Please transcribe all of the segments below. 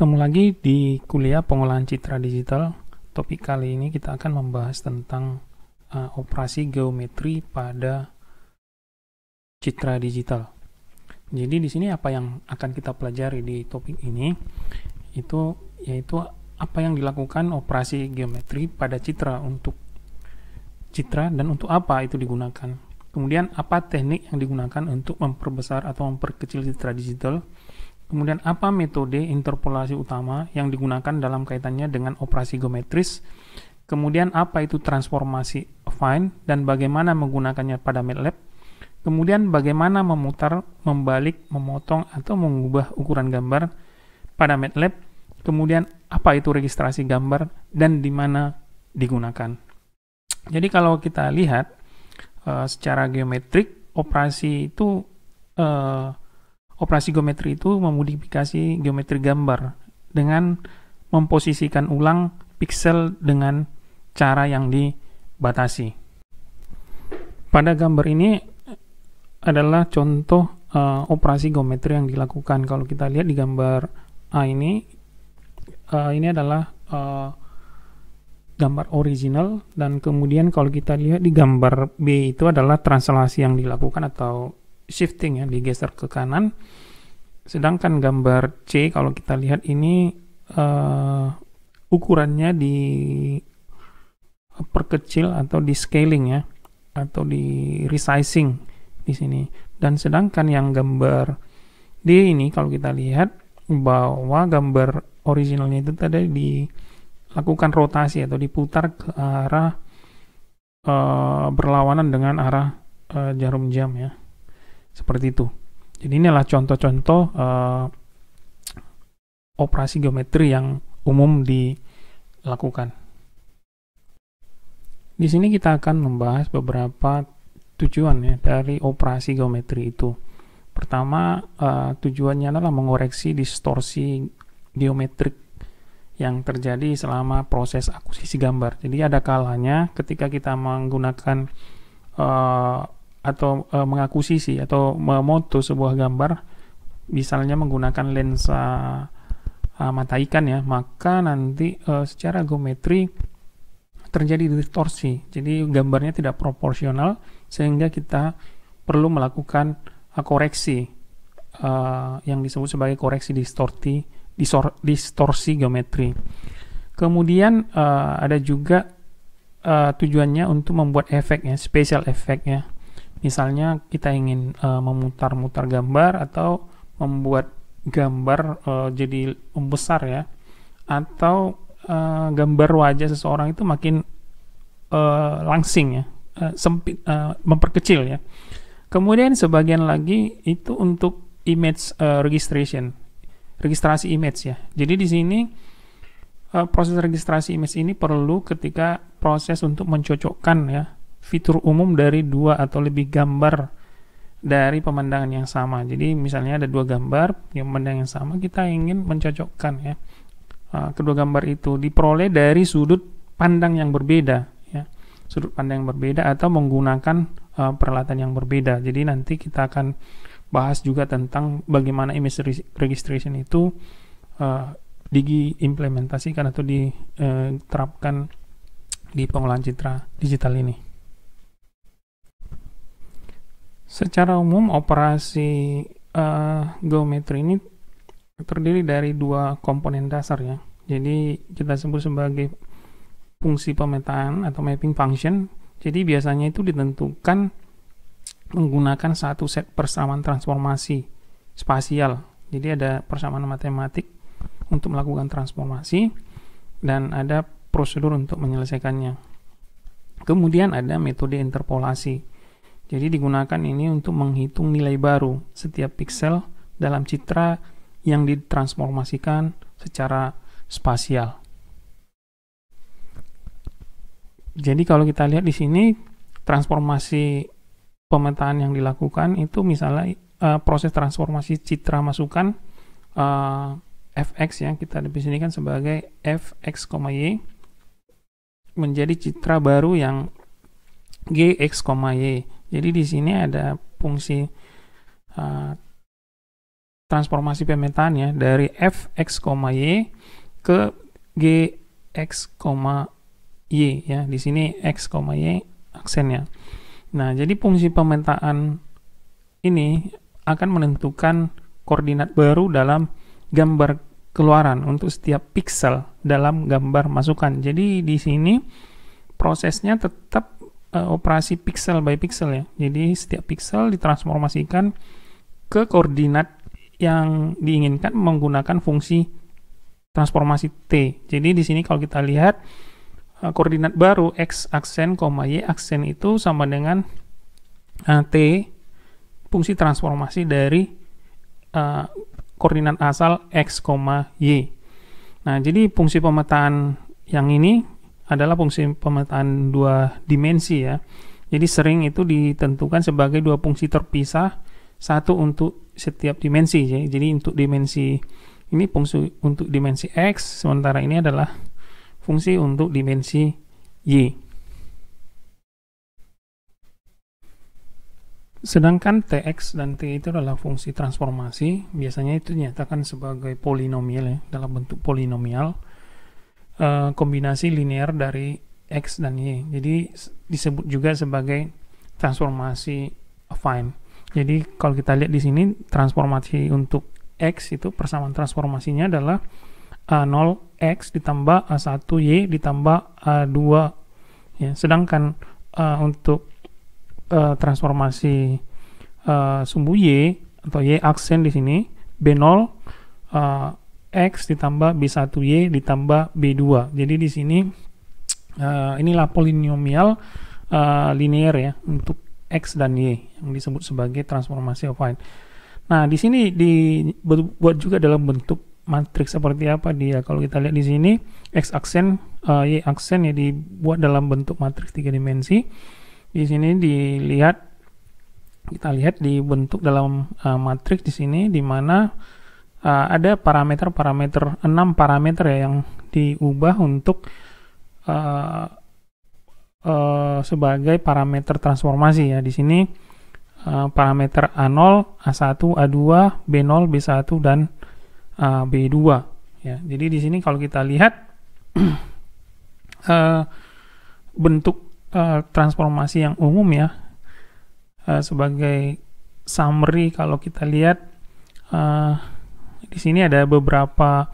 Ketemu lagi di kuliah pengolahan citra digital. Topik kali ini kita akan membahas tentang operasi geometri pada citra digital. Jadi di sini apa yang akan kita pelajari di topik ini yaitu apa yang dilakukan operasi geometri pada citra untuk citra dan untuk apa itu digunakan. Kemudian apa teknik yang digunakan untuk memperbesar atau memperkecil citra digital. Kemudian apa metode interpolasi utama yang digunakan dalam kaitannya dengan operasi geometris. Kemudian apa itu transformasi affine dan bagaimana menggunakannya pada MATLAB. Kemudian bagaimana memutar, membalik, memotong atau mengubah ukuran gambar pada MATLAB. Kemudian apa itu registrasi gambar dan di mana digunakan. Jadi kalau kita lihat secara geometrik, operasi geometri itu memodifikasi geometri gambar dengan memposisikan ulang piksel dengan cara yang dibatasi. Pada gambar ini adalah contoh operasi geometri yang dilakukan. Kalau kita lihat di gambar A ini adalah gambar original, dan kemudian kalau kita lihat di gambar B itu adalah translasi yang dilakukan atau shifting, ya, digeser ke kanan. Sedangkan gambar C kalau kita lihat ini ukurannya diperkecil atau di scaling, ya, atau di resizing di sini. Dan sedangkan yang gambar D ini kalau kita lihat bahwa gambar originalnya itu tadi dilakukan rotasi atau diputar ke arah berlawanan dengan arah jarum jam, ya. Seperti itu. Jadi inilah contoh-contoh operasi geometri yang umum dilakukan. Di sini kita akan membahas beberapa tujuan, ya, dari operasi geometri itu. Pertama, tujuannya adalah mengoreksi distorsi geometrik yang terjadi selama proses akuisisi gambar. Jadi ada kalanya ketika kita menggunakan atau mengakuisisi atau memoto sebuah gambar, misalnya menggunakan lensa mata ikan, ya, maka nanti secara geometri terjadi distorsi. Jadi gambarnya tidak proporsional sehingga kita perlu melakukan koreksi yang disebut sebagai koreksi distorsi geometri. Kemudian ada juga tujuannya untuk membuat efeknya, special efeknya. Misalnya kita ingin memutar-mutar gambar atau membuat gambar jadi membesar, ya, atau gambar wajah seseorang itu makin langsing, ya, sempit, memperkecil, ya. Kemudian sebagian lagi itu untuk image registrasi image, ya. Jadi di sini proses registrasi image ini perlu ketika proses untuk mencocokkan, ya, fitur umum dari dua atau lebih gambar dari pemandangan yang sama. Jadi misalnya ada dua gambar yang pemandangan yang sama, kita ingin mencocokkan, ya, kedua gambar itu diperoleh dari sudut pandang yang berbeda, ya, sudut pandang yang berbeda atau menggunakan peralatan yang berbeda. Jadi nanti kita akan bahas juga tentang bagaimana image registration itu diimplementasikan atau diterapkan di pengolahan citra digital ini. Secara umum operasi geometri ini terdiri dari dua komponen dasar, ya. Jadi kita sebut sebagai fungsi pemetaan atau mapping function. Jadi biasanya itu ditentukan menggunakan satu set persamaan transformasi spasial. Jadi ada persamaan matematik untuk melakukan transformasi dan ada prosedur untuk menyelesaikannya. Kemudian ada metode interpolasi. Jadi digunakan ini untuk menghitung nilai baru setiap piksel dalam citra yang ditransformasikan secara spasial. Jadi kalau kita lihat di sini transformasi pemetaan yang dilakukan itu misalnya proses transformasi citra masukan fx, ya, kita definisikan sebagai fx, y menjadi citra baru yang gx, y. Jadi di sini ada fungsi transformasi pemetaan ya dari fx, y ke gx, y ya. Di sini x, y aksennya. Nah, jadi fungsi pemetaan ini akan menentukan koordinat baru dalam gambar keluaran untuk setiap pixel dalam gambar masukan. Jadi di sini prosesnya tetap operasi pixel by pixel ya. Jadi setiap pixel ditransformasikan ke koordinat yang diinginkan menggunakan fungsi transformasi T. Jadi di sini kalau kita lihat koordinat baru x aksen, y aksen itu sama dengan T fungsi transformasi dari koordinat asal x, y. Nah, jadi fungsi pemetaan yang ini adalah fungsi pemetaan dua dimensi ya. Jadi sering itu ditentukan sebagai dua fungsi terpisah, satu untuk setiap dimensi ya. Jadi untuk dimensi ini fungsi untuk dimensi x, sementara ini adalah fungsi untuk dimensi y. Sedangkan tx dan t itu adalah fungsi transformasi, biasanya itu dinyatakan sebagai polinomial ya, dalam bentuk polinomial kombinasi linear dari x dan y. Jadi disebut juga sebagai transformasi affine. Jadi kalau kita lihat di sini transformasi untuk x itu persamaan transformasinya adalah A0x ditambah A1y ditambah A2 ya. Sedangkan untuk transformasi sumbu y atau y aksen di sini B0 x ditambah B1y ditambah B2. Jadi di sini inilah polinomial linear ya untuk x dan y yang disebut sebagai transformasi affine. Nah, di sini dibuat juga dalam bentuk matriks seperti apa dia. Kalau kita lihat di sini x aksen, y aksen ya dibuat dalam bentuk matriks 3 dimensi. Di sini kita lihat dibentuk dalam matriks di sini di mana ada parameter-parameter 6 parameter ya yang diubah untuk sebagai parameter transformasi ya. Di sini parameter A0, A1, A2, B0, B1 dan B2 ya. Jadi di sini kalau kita lihat bentuk transformasi yang umum ya, sebagai summary kalau kita lihat di sini ada beberapa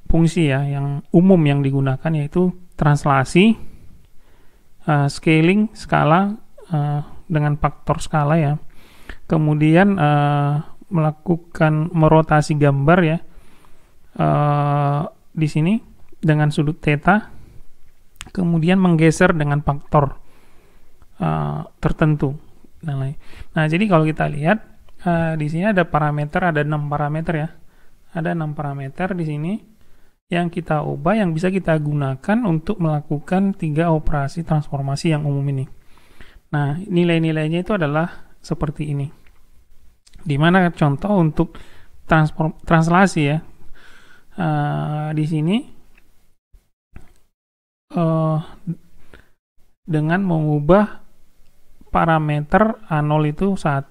fungsi ya yang umum yang digunakan, yaitu translasi, scaling, skala dengan faktor skala ya, kemudian melakukan merotasi gambar ya di sini dengan sudut theta, kemudian menggeser dengan faktor tertentu. Nah, jadi kalau kita lihat di sini ada parameter, ada 6 parameter ya, ada 6 parameter di sini yang kita ubah, yang bisa kita gunakan untuk melakukan 3 operasi transformasi yang umum ini. Nah, nilai-nilainya itu adalah seperti ini. Dimana contoh untuk translasi ya, di sini dengan mengubah parameter A0 itu 1,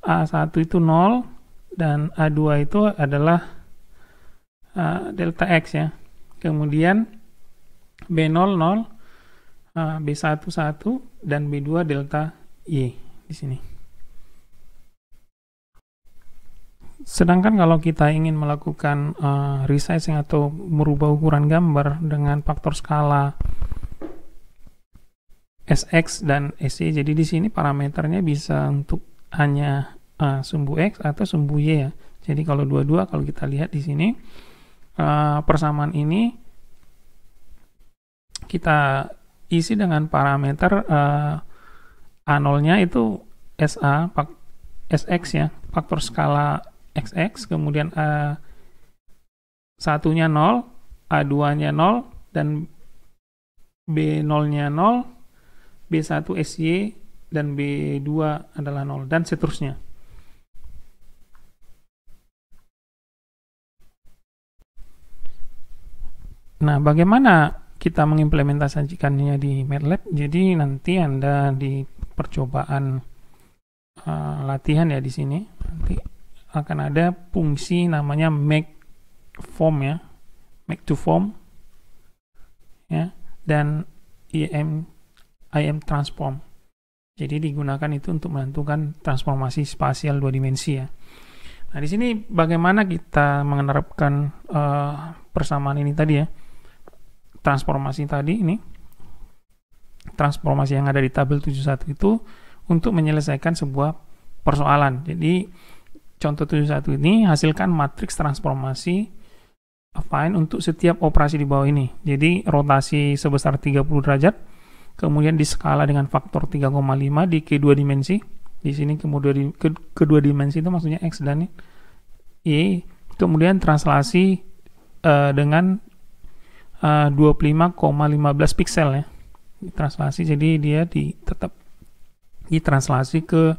A1 itu 0, dan A2 itu adalah delta X ya. Kemudian B0 0, B1 1, dan B2 delta Y di sini. Sedangkan kalau kita ingin melakukan resizing atau merubah ukuran gambar dengan faktor skala SX dan SY, jadi di sini parameternya bisa untuk hanya sumbu X atau sumbu Y ya. Jadi kalau dua-dua, kalau kita lihat di sini persamaan ini kita isi dengan parameter A0-nya itu SA, SX ya, faktor skala XX, kemudian A1-nya 0, A2-nya 0, dan B0-nya 0, B1 SY, dan B2 adalah 0, dan seterusnya. Nah, bagaimana kita mengimplementasikannya di MATLAB? Jadi nanti Anda di percobaan latihan ya di sini. Nanti akan ada fungsi namanya make form ya, make to form ya, dan im transform. Jadi digunakan itu untuk menentukan transformasi spasial dua dimensi ya. Nah, di sini bagaimana kita menerapkan persamaan ini tadi ya. Transformasi tadi ini, transformasi yang ada di tabel 71 itu untuk menyelesaikan sebuah persoalan. Jadi contoh 71 ini hasilkan matriks transformasi affine untuk setiap operasi di bawah ini. Jadi rotasi sebesar 30 derajat, kemudian diskala dengan faktor 3,5 di kedua dimensi. Di sini kedua dimensi itu maksudnya X dan Y. Kemudian translasi dengan 25,15 piksel ya. Translasi, jadi dia tetap ditranslasi ke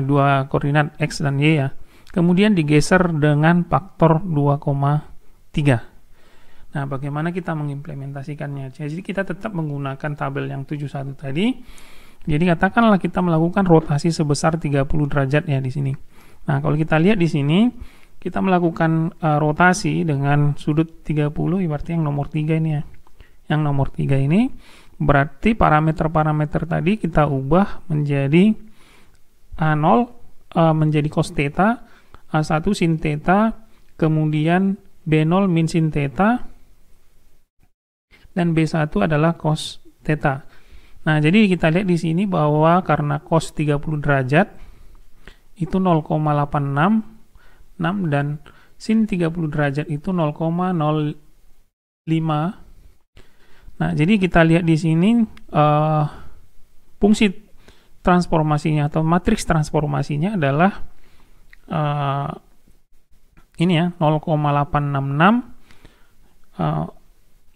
dua koordinat X dan Y ya. Kemudian digeser dengan faktor 2,3. Nah, bagaimana kita mengimplementasikannya? Jadi kita tetap menggunakan tabel yang 71 tadi. Jadi katakanlah kita melakukan rotasi sebesar 30 derajat ya di sini. Nah, kalau kita lihat di sini, kita melakukan rotasi dengan sudut 30, berarti yang nomor 3 ini ya. Yang nomor 3 ini berarti parameter-parameter tadi kita ubah menjadi A0 menjadi cos theta, A1 sin theta, kemudian B0 min sin theta, dan B1 adalah cos theta. Nah, jadi kita lihat di sini bahwa karena cos 30 derajat itu 0,866 dan sin 30 derajat itu 0,05. Nah, jadi kita lihat di sini fungsi transformasinya atau matriks transformasinya adalah ini ya, 0,866.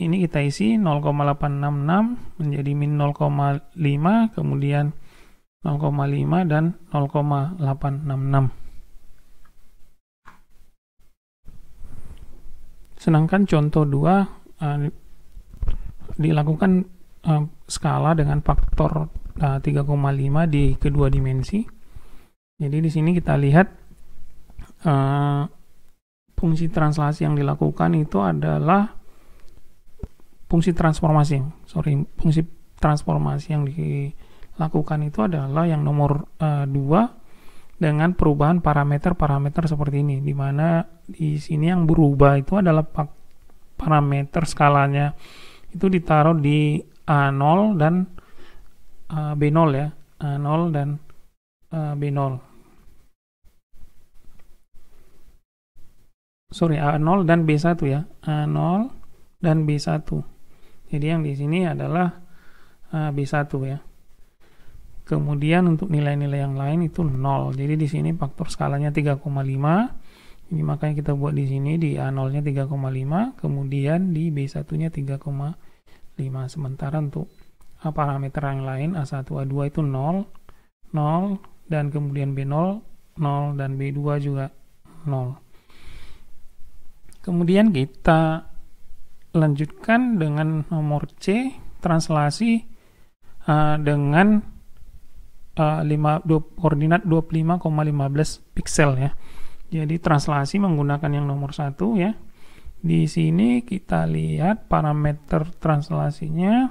Ini kita isi 0,866 menjadi min 0,5, kemudian 0,5 dan 0,866. Sedangkan contoh 2 dilakukan skala dengan faktor 3,5 di kedua dimensi. Jadi di sini kita lihat fungsi translasi yang dilakukan itu adalah fungsi transformasi yang dilakukan itu adalah yang nomor 2 dengan perubahan parameter-parameter seperti ini, di mana di sini yang berubah itu adalah parameter skalanya itu ditaruh di A0 dan B0 ya, A0 dan B0. A0 dan B1 ya, A0 dan B1. Jadi yang di sini adalah B1 ya. Kemudian untuk nilai-nilai yang lain itu 0. Jadi di sini faktor skalanya 3,5. Ini makanya kita buat di sini di A0-nya 3,5, kemudian di B1-nya 3,5. Sementara untuk parameter yang lain A1, A2 itu 0, 0, dan kemudian B0, 0, dan B2 juga 0. Kemudian kita lanjutkan dengan nomor C, translasi dengan koordinat 25,15 piksel ya. Jadi translasi menggunakan yang nomor 1 ya. Di sini kita lihat parameter translasinya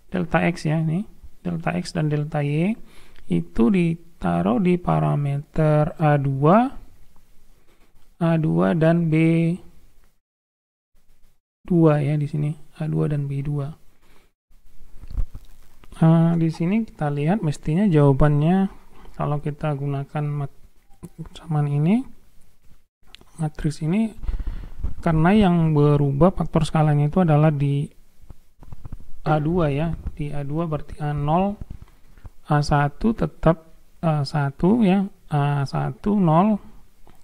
delta X ya, ini delta X dan delta Y itu ditaruh di parameter A2 dan B2 ya, di sini A2 dan B2. Di sini kita lihat mestinya jawabannya kalau kita gunakan persamaan ini, matriks ini, karena yang berubah faktor skalanya itu adalah di A2 ya. Di A2 berarti A0, A1 tetap A1 ya, A1 0,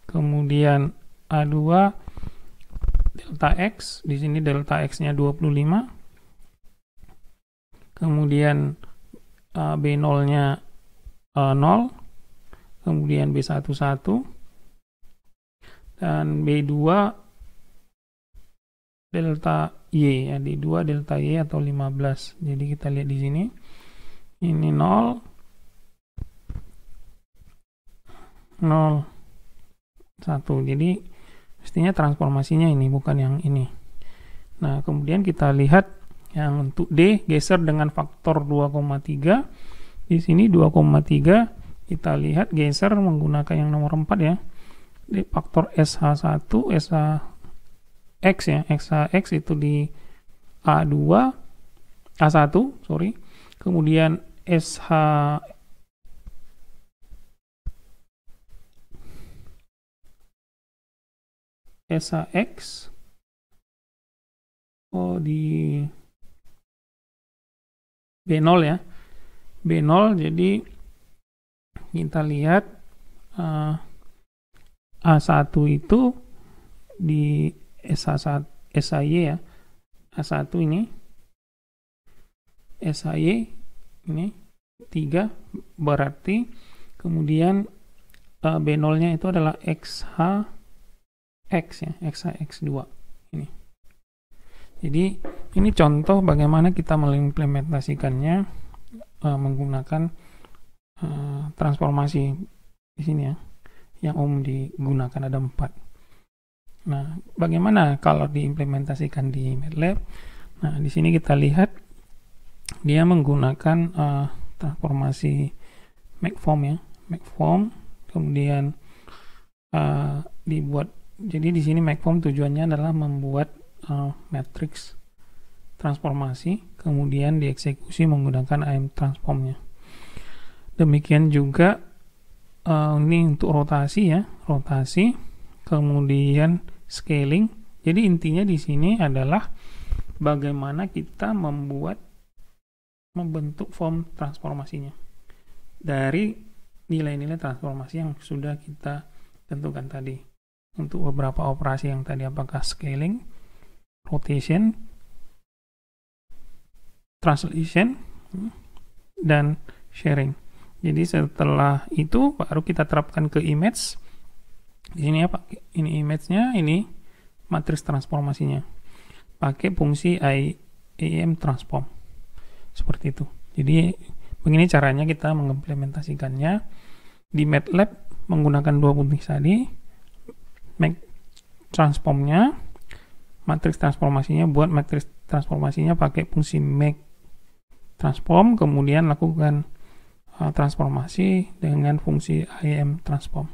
kemudian A2 delta X, di sini delta X-nya 25, kemudian B0-nya 0, kemudian B1 1, dan B2 delta Y ya, D2 delta Y atau 15. Jadi kita lihat di sini ini 0, 0, 1. Jadi mestinya transformasinya ini, bukan yang ini. Nah, kemudian kita lihat yang untuk D geser dengan faktor 2,3. Di sini 2,3 kita lihat geser menggunakan yang nomor 4 ya. Di faktor SH1, SHX ya. SHX itu di A1, sorry. Kemudian SHX di B0 ya. B0, jadi kita lihat A1 itu di SHY ya. A1 ini SHY ini 3, berarti kemudian B0 nya itu adalah XHX ya, XHX2 ini. Jadi ini contoh bagaimana kita mengimplementasikannya menggunakan transformasi di sini ya, yang umum digunakan ada 4. Nah, bagaimana kalau diimplementasikan di MATLAB? Nah, di sini kita lihat dia menggunakan transformasi MakeForm ya, MakeForm, kemudian dibuat. Jadi di sini MakeForm tujuannya adalah membuat matriks transformasi, kemudian dieksekusi menggunakan IM transformnya. Demikian juga ini untuk rotasi ya, rotasi, kemudian scaling. Jadi intinya di sini adalah bagaimana kita membentuk form transformasinya dari nilai-nilai transformasi yang sudah kita tentukan tadi. Untuk beberapa operasi yang tadi, apakah scaling, rotation, translation, dan sharing. Jadi setelah itu baru kita terapkan ke image. Di sini apa? Ini image-nya, ini matriks transformasinya. Pakai fungsi IM transform. Seperti itu. Jadi begini caranya kita mengimplementasikannya di MATLAB menggunakan dua fungsi tadi. Make transformnya, matriks transformasinya, buat matriks transformasinya pakai fungsi make transform, kemudian lakukan transformasi dengan fungsi IM transform.